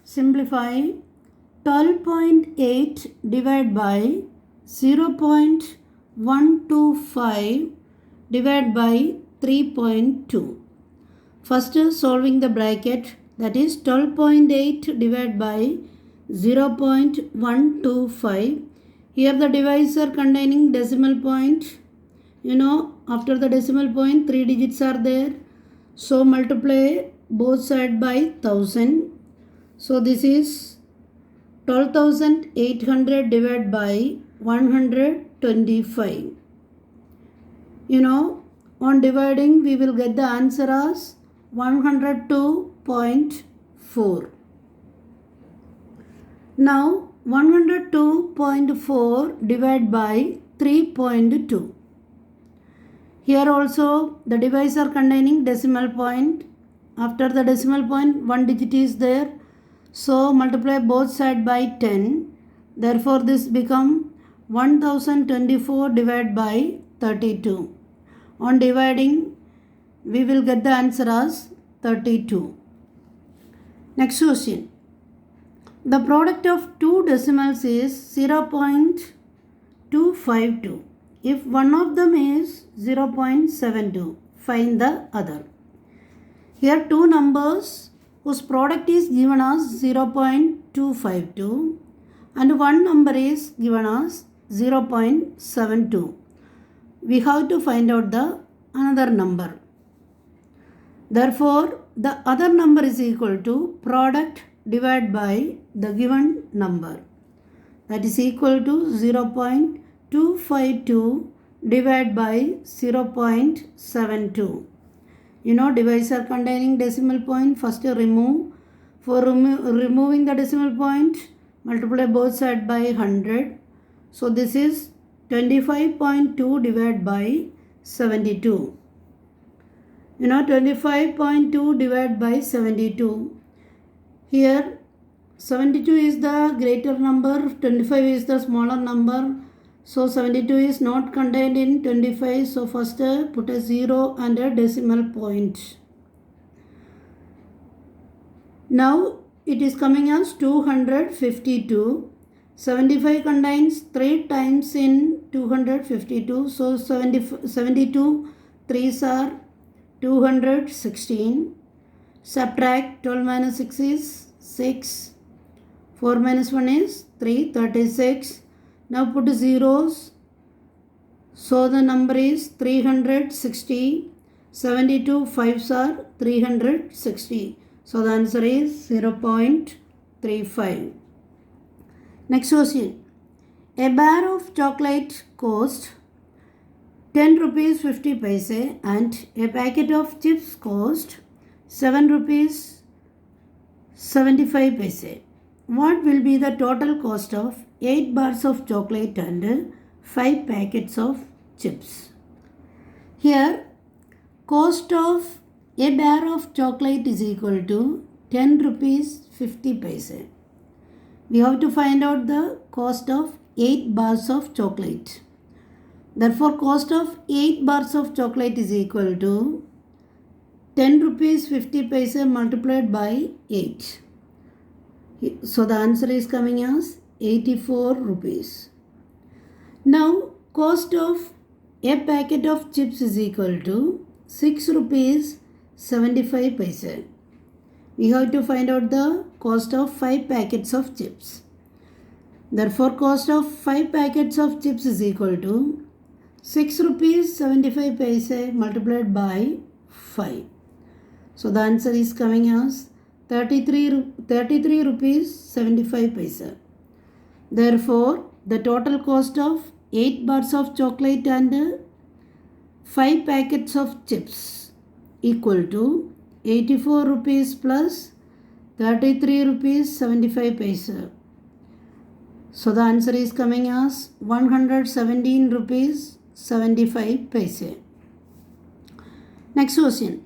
Simplify 12.8 divided by 0.125 divided by 3.2. First solving the bracket, that is 12.8 divided by 0.125. Here the divisor containing decimal point. After the decimal point 3 digits are there. So multiply both sides by 1000. So this is 12,800 divided by 125. On dividing we will get the answer as 102.4. Now 102.4 divided by 3.2. Here also the divisor containing decimal point. After the decimal point 1 digit is there. So multiply both sides by 10. Therefore this become 1024 divided by 32. On dividing we will get the answer as 32. Next question. The product of two decimals is 0.252. If one of them is 0.72, find the other. Here two numbers whose product is given as 0.252 and one number is given as 0.72. We have to find out the another number. Therefore, the other number is equal to product divided by the given number. That is equal to 0.252 divided by 0.72. Divisor containing decimal point, first remove. For removing the decimal point, multiply both sides by 100. So this is 25.2 divided by 72. 25.2 divided by 72. Here 72 is the greater number, 25 is the smaller number. So 72 is not contained in 25. So first put a 0 and a decimal point. Now it is coming as 252. 75 contains 3 times in 252. So 72 3s are 216. Subtract 12 minus 6 is 6. 4 minus 1 is 3, 36. Now put zeros. So the number is 360. 72 5s are 360. So the answer is 0.35. Next question. A bar of chocolate costs 10 rupees 50 paise and a packet of chips cost 7 rupees 75 paise. What will be the total cost of 8 bars of chocolate and 5 packets of chips? Here, cost of a bar of chocolate is equal to 10 rupees 50 paise. We have to find out the cost of 8 bars of chocolate. Therefore, cost of 8 bars of chocolate is equal to 10 rupees 50 paise multiplied by 8. So the answer is coming as 84 rupees. Now cost of a packet of chips is equal to 6 rupees 75 paise. We have to find out the cost of 5 packets of chips. Therefore cost of 5 packets of chips is equal to 6 rupees 75 paise multiplied by 5. So the answer is coming as 33 rupees 75 paise. Therefore, the total cost of 8 bars of chocolate and 5 packets of chips equal to 84 rupees plus 33 rupees 75 paise. So the answer is coming as 117 rupees 75 paise. Next question.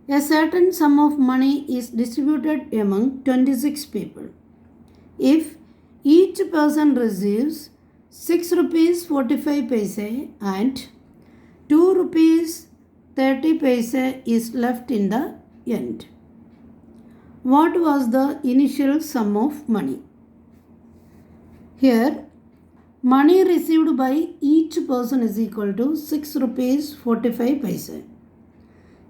A certain sum of money is distributed among 26 people. If each person receives 6 rupees 45 paise and 2 rupees 30 paise is left in the end, What was the initial sum of money? Here, money received by each person is equal to 6 rupees 45 paise.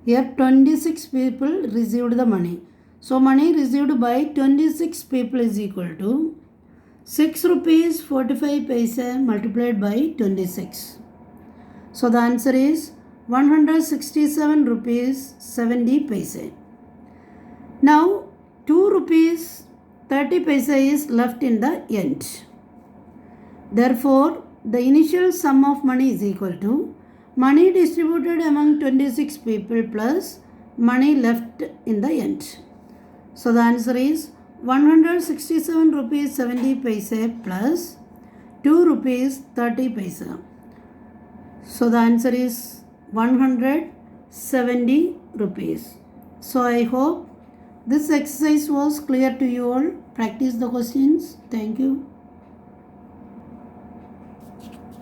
Here 26 people received the money. So money received by 26 people is equal to 6 rupees 45 paise multiplied by 26. So the answer is 167 rupees 70 paise. Now 2 rupees 30 paise is left in the end. Therefore, the initial sum of money is equal to money distributed among 26 people plus money left in the end. So the answer is 167 rupees 70 paise plus 2 rupees 30 paise. So the answer is 170 rupees. So I hope this exercise was clear to you all. Practice the questions. Thank you.